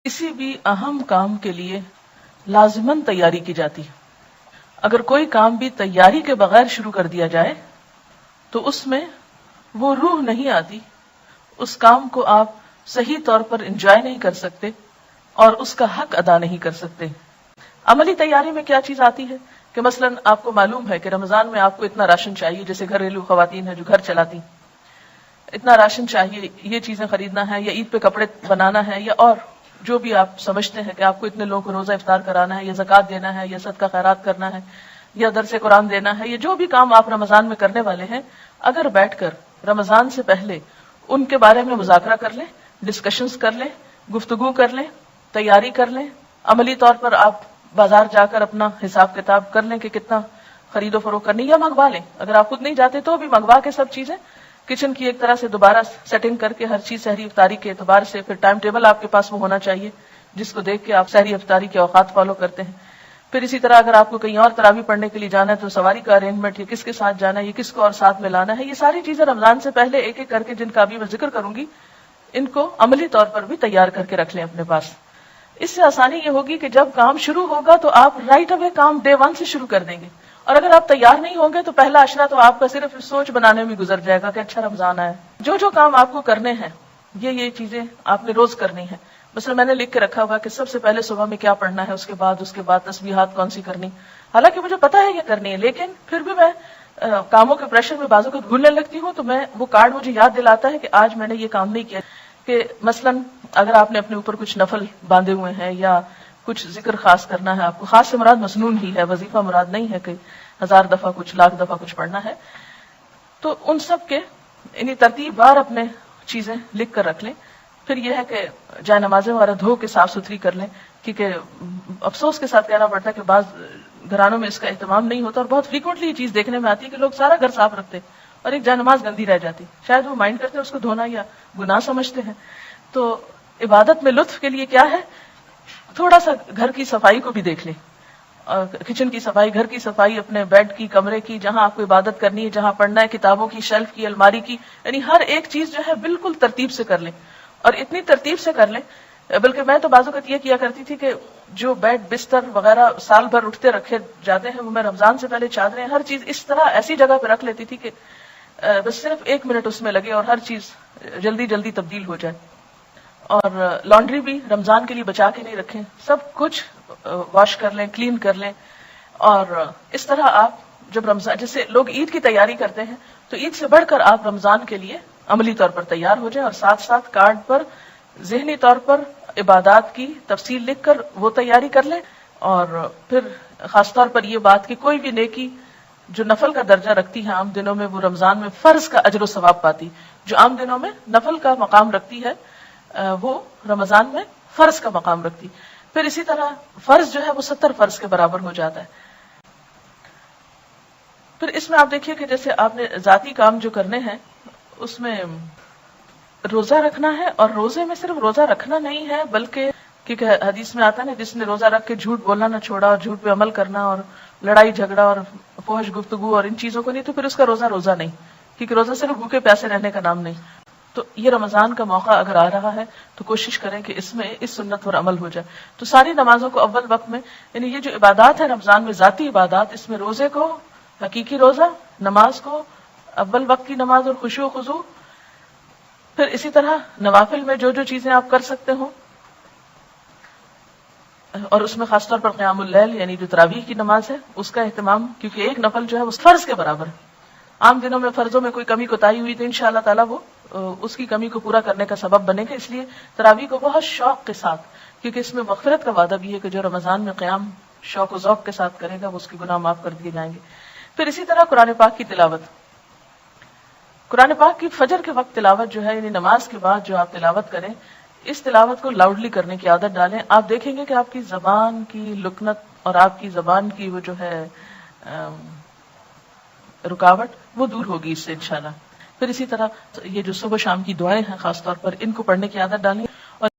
کسی بھی اہم کام کے لیے لازماً تیاری کی جاتی ہے. اگر کوئی کام بھی تیاری کے بغیر شروع کر دیا جائے تو اس میں وہ روح نہیں آتی، اس کام کو آپ صحیح طور پر انجوائے نہیں کر سکتے اور اس کا حق ادا نہیں کر سکتے. عملی تیاری میں کیا چیز آتی ہے کہ مثلا آپ کو معلوم ہے کہ رمضان میں آپ کو اتنا راشن چاہیے، جیسے گھریلو خواتین ہیں جو گھر چلاتی، اتنا راشن چاہیے، یہ چیزیں خریدنا ہے، یا عید پہ کپڑے بنانا ہے، یا اور جو بھی آپ سمجھتے ہیں کہ آپ کو اتنے لوگوں کو روزہ افطار کرانا ہے، یا زکوٰۃ دینا ہے، یا صدقہ خیرات کرنا ہے، یا درس قرآن دینا ہے، یا جو بھی کام آپ رمضان میں کرنے والے ہیں، اگر بیٹھ کر رمضان سے پہلے ان کے بارے میں مذاکرہ کر لیں، ڈسکشنز کر لیں، گفتگو کر لیں، تیاری کر لیں، عملی طور پر آپ بازار جا کر اپنا حساب کتاب کر لیں کہ کتنا خرید و فروخت کرنی، یا منگوا لیں، اگر آپ خود نہیں جاتے تو بھی منگوا کے سب چیزیں کچن کی ایک طرح سے دوبارہ سیٹنگ کر کے ہر چیز سحری افطاری کے اعتبار سے، پھر ٹائم ٹیبل آپ کے پاس وہ ہونا چاہیے جس کو دیکھ کے آپ سحری افطاری کے اوقات فالو کرتے ہیں. پھر اسی طرح اگر آپ کو کہیں اور تراویح پڑھنے کے لیے جانا ہے تو سواری کا ارینجمنٹ، یہ کس کے ساتھ جانا ہے، یہ کس کو اور ساتھ میں لانا ہے، یہ ساری چیزیں رمضان سے پہلے ایک ایک کر کے، جن کا بھی میں ذکر کروں گی، ان کو عملی طور پر بھی تیار کر کے رکھ لیں اپنے پاس. اس سے آسانی یہ ہوگی کہ جب کام شروع ہوگا تو آپ رائٹ اوے کام ڈے 1 سے شروع کر دیں گے. اور اگر آپ تیار نہیں ہوں گے تو پہلا عشرہ تو آپ کا صرف سوچ بنانے میں گزر جائے گا کہ اچھا رمضان آیا. جو کام آپ کو کرنے ہیں یہ چیزیں آپ نے روز کرنی ہے. مثلا میں نے لکھ کے رکھا ہوا کہ سب سے پہلے صبح میں کیا پڑھنا ہے، اس کے بعد تسبیحات کون سی کرنی. حالانکہ مجھے پتا ہے یہ کرنی ہے، لیکن پھر بھی میں کاموں کے پریشر میں بعض اوقات بھولنے لگتی ہوں، تو میں وہ کارڈ مجھے یاد دلاتا ہے کہ آج میں نے یہ کام نہیں کیا. کہ مثلا اگر آپ نے اپنے اوپر کچھ نفل باندھے ہوئے ہیں یا کچھ ذکر خاص کرنا ہے، آپ کو خاص سے مراد مسنون ہی ہے، وظیفہ مراد نہیں ہے کہ 1000 دفعہ کچھ، لاکھ دفعہ کچھ پڑھنا ہے، تو ان سب کے انہیں ترتیب بار اپنے چیزیں لکھ کر رکھ لیں. پھر یہ ہے کہ جائے نمازیں وغیرہ دھو کے صاف ستھری کر لیں، کیونکہ افسوس کے ساتھ کہنا پڑتا ہے کہ بعض گھرانوں میں اس کا اہتمام نہیں ہوتا، اور بہت فریکوینٹلی یہ چیز دیکھنے میں آتی ہے کہ لوگ سارا گھر صاف رکھتے اور ایک جائے نماز گندی رہ جاتی. شاید وہ مائنڈ کرتے ہیں اس کو دھونا یا گناہ سمجھتے ہیں. تو عبادت میں لطف کے لیے کیا ہے، تھوڑا سا گھر کی صفائی کو بھی دیکھ لیں، کچن کی صفائی، گھر کی صفائی، اپنے بیڈ کی، کمرے کی، جہاں آپ کو عبادت کرنی ہے، جہاں پڑھنا ہے، کتابوں کی شیلف کی، الماری کی، یعنی ہر ایک چیز جو ہے بالکل ترتیب سے کر لیں. اور اتنی ترتیب سے کر لیں، بلکہ میں تو بعض اوقات یہ کیا کرتی تھی کہ جو بیڈ بستر وغیرہ سال بھر اٹھتے رکھے جاتے ہیں، وہ میں رمضان سے پہلے چادریں، ہر چیز اس طرح ایسی جگہ پہ رکھ لیتی تھی کہ بس صرف 1 منٹ اس میں لگے اور ہر چیز جلدی جلدی تبدیل ہو جائے. اور لانڈری بھی رمضان کے لیے بچا کے نہیں رکھیں، سب کچھ واش کر لیں، کلین کر لیں. اور اس طرح آپ جب رمضان، جیسے لوگ عید کی تیاری کرتے ہیں، تو عید سے بڑھ کر آپ رمضان کے لیے عملی طور پر تیار ہو جائیں، اور ساتھ ساتھ کارڈ پر ذہنی طور پر عبادات کی تفصیل لکھ کر وہ تیاری کر لیں. اور پھر خاص طور پر یہ بات کہ کوئی بھی نیکی جو نفل کا درجہ رکھتی ہے عام دنوں میں، وہ رمضان میں فرض کا اجر و ثواب پاتی. جو عام دنوں میں نفل کا مقام رکھتی ہے، وہ رمضان میں فرض کا مقام رکھتی. پھر اسی طرح فرض جو ہے وہ 70 فرض کے برابر ہو جاتا ہے. پھر اس میں آپ دیکھیے کہ جیسے آپ نے ذاتی کام جو کرنے ہیں، اس میں روزہ رکھنا ہے. اور روزے میں صرف روزہ رکھنا نہیں ہے، بلکہ کیونکہ حدیث میں آتا ہے نا، جس نے روزہ رکھ کے جھوٹ بولنا نہ چھوڑا اور جھوٹ پہ عمل کرنا اور لڑائی جھگڑا اور فحش گفتگو اور ان چیزوں کو نہیں، تو پھر اس کا روزہ نہیں، کیونکہ روزہ صرف بھوکے پیاسے رہنے کا نام نہیں. تو یہ رمضان کا موقع اگر آ رہا ہے تو کوشش کریں کہ اس میں اس سنت پر عمل ہو جائے. تو ساری نمازوں کو اول وقت میں، یعنی یہ جو عبادات ہے رمضان میں، ذاتی عبادات، اس میں روزے کو، حقیقی روزہ، نماز کو، اول وقت کی نماز اور خشوع و خضوع. پھر اسی طرح نوافل میں جو چیزیں آپ کر سکتے ہوں، اور اس میں خاص طور پر قیام اللیل، یعنی جو تراویح کی نماز ہے، اس کا اہتمام، کیونکہ ایک نفل جو ہے وہ فرض کے برابر ہے. عام دنوں میں فرضوں میں کوئی کمی کوتاہی ہوئی تو انشاءاللہ تعالیٰ وہ اس کی کمی کو پورا کرنے کا سبب بنے گا. اس لیے تراویح کو بہت شوق کے ساتھ، کیونکہ اس میں مغفرت کا وعدہ بھی ہے کہ جو رمضان میں قیام شوق و ذوق کے ساتھ کرے گا وہ اس کے گناہ معاف کر دیے جائیں گے. پھر اسی طرح قرآن پاک کی تلاوت، قرآن پاک کی فجر کے وقت تلاوت جو ہے، یعنی نماز کے بعد جو آپ تلاوت کریں، اس تلاوت کو لاؤڈلی کرنے کی عادت ڈالیں. آپ دیکھیں گے کہ آپ کی زبان کی لکنت اور آپ کی زبان کی وہ جو ہے رکاوٹ، وہ دور ہوگی اس سے انشاءاللہ. پھر اسی طرح یہ جو صبح شام کی دعائیں ہیں خاص طور پر، ان کو پڑھنے کی عادت ڈالیں.